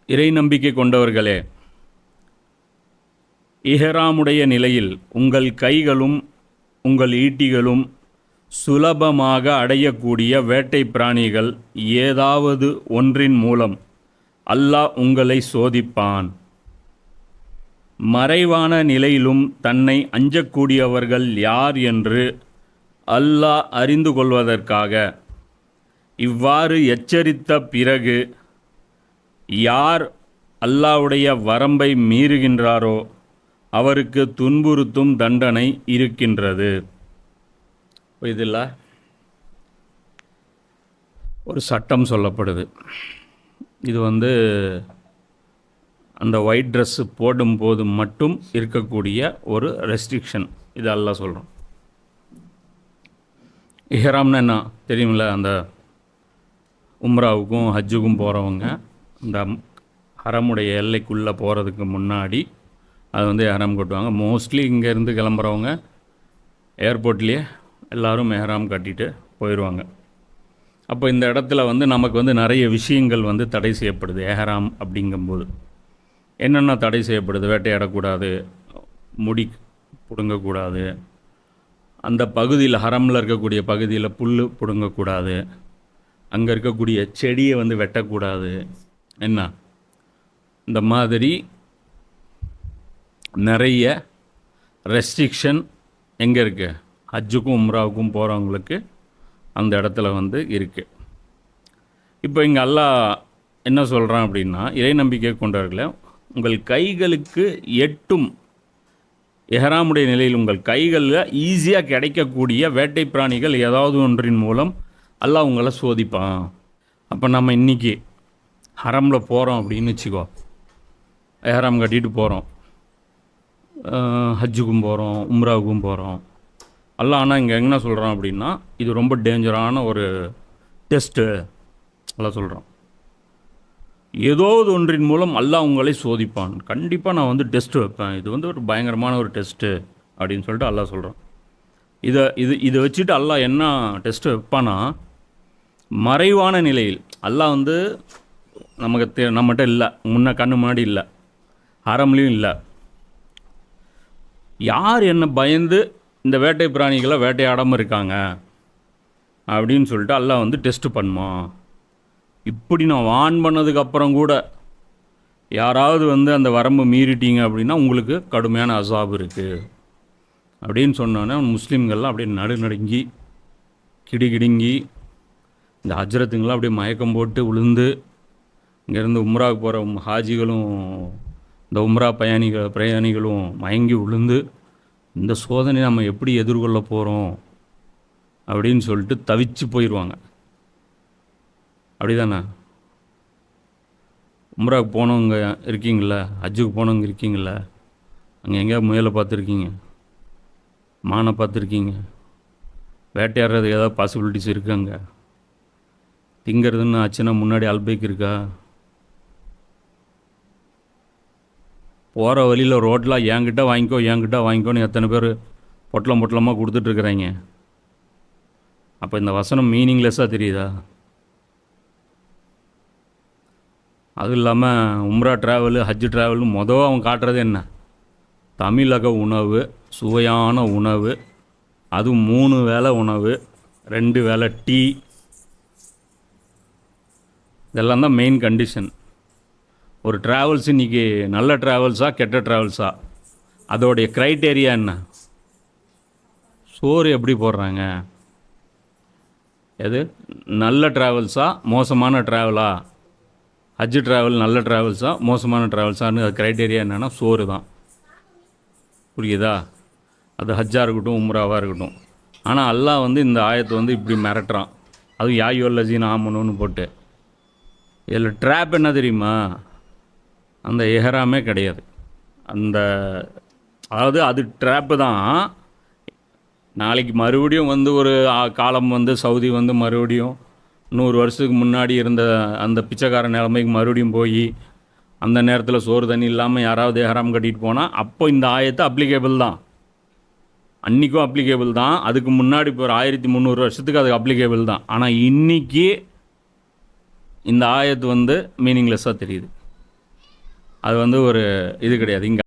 இறை நம்பிக்கை கொண்டவர்களே, இஹ்ராமுடைய நிலையில் உங்கள் கைகளும் உங்கள் ஈட்டிகளும் சுலபமாக அடையக்கூடிய வேட்டை பிராணிகள் ஏதாவது ஒன்றின் மூலம் அல்லாஹ் உங்களை சோதிப்பான். மறைவான நிலையிலும் தன்னை அஞ்சக்கூடியவர்கள் யார் என்று அல்லாஹ் அறிந்து கொள்வதற்காக இவ்வாறு எச்சரித்த பிறகு யார் அல்லாஹ்வுடைய வரம்பை மீறுகின்றாரோ அவருக்கு துன்புறுத்தும் தண்டனை இருக்கின்றது. இதில் ஒரு சட்டம் சொல்லப்படுது. இது அந்த ஒயிட் ட்ரெஸ்ஸு போடும்போது மட்டும் இருக்கக்கூடிய ஒரு ரெஸ்ட்ரிக்ஷன். இது அல்லாஹ் சொல்கிறோம். இஹ்ராம்னா என்ன தெரியுமில்ல? அந்த உம்ராவுக்கும் ஹஜ்ஜுக்கும் போகிறவங்க இந்த ஹரமுடைய எல்லைக்குள்ளே போகிறதுக்கு முன்னாடி அது எஹ்ராம் கட்டுவாங்க. மோஸ்ட்லி இங்கேருந்து கிளம்புறவங்க ஏர்போர்ட்லேயே எல்லோரும் எஹ்ராம் கட்டிட்டு போயிடுவாங்க. அப்போ இந்த இடத்துல நமக்கு நிறைய விஷயங்கள் தடை செய்யப்படுது. எஹ்ராம் அப்படிங்கும்போது என்னென்ன தடை செய்யப்படுது? வேட்டையாடக்கூடாது, முடி பிடுங்கக்கூடாது, அந்த பகுதியில் ஹரமில் இருக்கக்கூடிய பகுதியில் புல் பிடுங்கக்கூடாது, அங்கே இருக்கக்கூடிய செடியை வெட்டக்கூடாது. என்ன இந்த மாதிரி நிறைய ரெஸ்ட்ரிக்ஷன் எங்கே இருக்குது? ஹஜ்ஜுக்கும் உம்ராவுக்கும் போகிறவங்களுக்கு அந்த இடத்துல இருக்குது. இப்போ இங்கே அல்லாஹ் என்ன சொல்கிறான் அப்படின்னா, இறை நம்பிக்கை கொண்டவர்களே, உங்கள் கைகளுக்கு எட்டும் எஹ்ராமுடைய நிலையில் உங்கள் கைகளில் ஈஸியாக கிடைக்கக்கூடிய வேட்டை பிராணிகள் ஏதாவது ஒன்றின் மூலம் அல்லாஹ் உங்களை சோதிப்பான். அப்போ நம்ம இன்றைக்கி ஹரமில் போகிறோம் அப்படின்னு வச்சுக்கோ, எஹ்ராம் கட்டிட்டு போகிறோம், ஹஜ்ஜுக்கும் போகிறோம், உம்ராவுக்கும் போகிறோம். அல்லாஹ் ஆனால் இங்கே என்ன சொல்கிறான் அப்படின்னா, இது ரொம்ப டேஞ்சரான ஒரு டெஸ்ட்டு அல்லாஹ் சொல்கிறான். ஏதோ ஒன்றின் மூலம் அல்லாஹ் உங்களை சோதிப்பான். கண்டிப்பாக நான் டெஸ்ட்டு வைப்பேன். இது ஒரு பயங்கரமான ஒரு டெஸ்ட்டு அப்படின்னு சொல்லிட்டு அல்லாஹ் சொல்கிறான். இதை வச்சுட்டு அல்லாஹ் என்ன டெஸ்ட்டு வைப்பானா, மறைவான நிலையில் அல்லாஹ் நம்மகிட்ட இல்லை, கண்ணு முன்னாடி இல்லை, ஹரம்லேயும் இல்லை. யார் என்ன பயந்து இந்த வேட்டை பிராணிகளை வேட்டையாடாமல் இருக்காங்க அப்படின்னு சொல்லிட்டு அல்லாஹ் டெஸ்ட்டு பண்ணுவான். இப்படி நான் வான் பண்ணதுக்கப்புறம் கூட யாராவது அந்த வரம்பு மீறிட்டீங்க அப்படின்னா உங்களுக்கு கடுமையான அசாப் இருக்குது அப்படின்னு சொன்னோன்னே முஸ்லீம்கள்லாம் அப்படியே நடுநடுங்கி கிடுங்கிடுங்கி இந்த ஹஜ்ரத்துங்களாம் அப்படியே மயக்கம் போட்டு விழுந்து, இங்கேருந்து உம்ராவுக்கு போகிற ஹாஜிகளும் இந்த உம்ரா பிரயாணிகளும் மயங்கி விழுந்து, இந்த சோதனை நம்ம எப்படி எதிர்கொள்ள போகிறோம் அப்படின்னு சொல்லிட்டு தவிச்சு போயிடுவாங்க. அப்படி தானே? உம்ராவுக்கு போனவங்க இருக்கீங்கள, ஹஜ்ஜுக்கு போனவங்க இருக்கீங்கள, அங்கே எங்கேயாவது முயலை பார்த்துருக்கீங்க, மானை பார்த்துருக்கீங்க, வேட்டையாடுறது ஏதாவது பாசிபிலிட்டிஸ் இருக்குது? அங்கே திங்கிறதுன்னு ஆச்சுன்னா முன்னாடி அல்பைக் இருக்கா? போகிற வழியில் ரோட்டில் என்கிட்ட வாங்கிக்கோன்னு எத்தனை பேர் பொட்டலமாக கொடுத்துட்ருக்குறாங்க. அப்போ இந்த வசனம் மீனிங்லெஸ்ஸாக தெரியுதா? அதுவும் இல்லாமல் உம்ரா ட்ராவலு, ஹஜ்ஜு ட்ராவலு அவன் காட்டுறது என்ன? தமிழக உணவு, சுவையான உணவு, அதுவும் 3 வேளை உணவு, 2 வேளை டீ, இதெல்லாம் தான் மெயின் கண்டிஷன். ஒரு ட்ராவல்ஸ் இன்றைக்கி நல்ல ட்ராவல்ஸா கெட்ட ட்ராவல்ஸா? அதோடைய க்ரைட்டேரியா என்ன? சோறு எப்படி போடுறாங்க? எது நல்ல ட்ராவல்ஸா மோசமான ட்ராவலா? ஹஜ்ஜு ட்ராவல் நல்ல ட்ராவல்ஸா மோசமான ட்ராவல்ஸான்னு அது க்ரைட்டேரியா என்னென்னா சோறு தான். புரியுதா? அது ஹஜ்ஜாக இருக்கட்டும், உம்ராவாக இருக்கட்டும். ஆனால் அல்லாஹ் இந்த ஆயத்தை இப்படி மிரட்டுறான். அதுவும் யாயுவல்லஜீன் ஆமனுன்னு போட்டு. இதில் ட்ராப் என்ன தெரியுமா? அந்த எஹ்ராமே கிடையாது. அதாவது அது ட்ராப்பு தான். நாளைக்கு மறுபடியும் ஒரு காலம் சவுதி மறுபடியும் 100 வருஷத்துக்கு முன்னாடி இருந்த அந்த பிச்சைக்கார நிலைமைக்கு மறுபடியும் போய் அந்த நேரத்தில் சோறு தண்ணி இல்லாமல் யாராவது எஹ்ராம் கட்டிட்டு போனால் அப்போ இந்த ஆயத்தை அப்ளிகேபிள் தான். அன்றைக்கும் அப்ளிகேபிள் தான். அதுக்கு முன்னாடி இப்போ ஒரு 1300 வருஷத்துக்கு அதுக்கு அப்ளிகேபிள் தான். ஆனால் இன்றைக்கி இந்த ஆயத்து மீனிங்லெஸ்ஸாக தெரியுது. அது வந்து ஒரு இது கிடையாது. இங்கே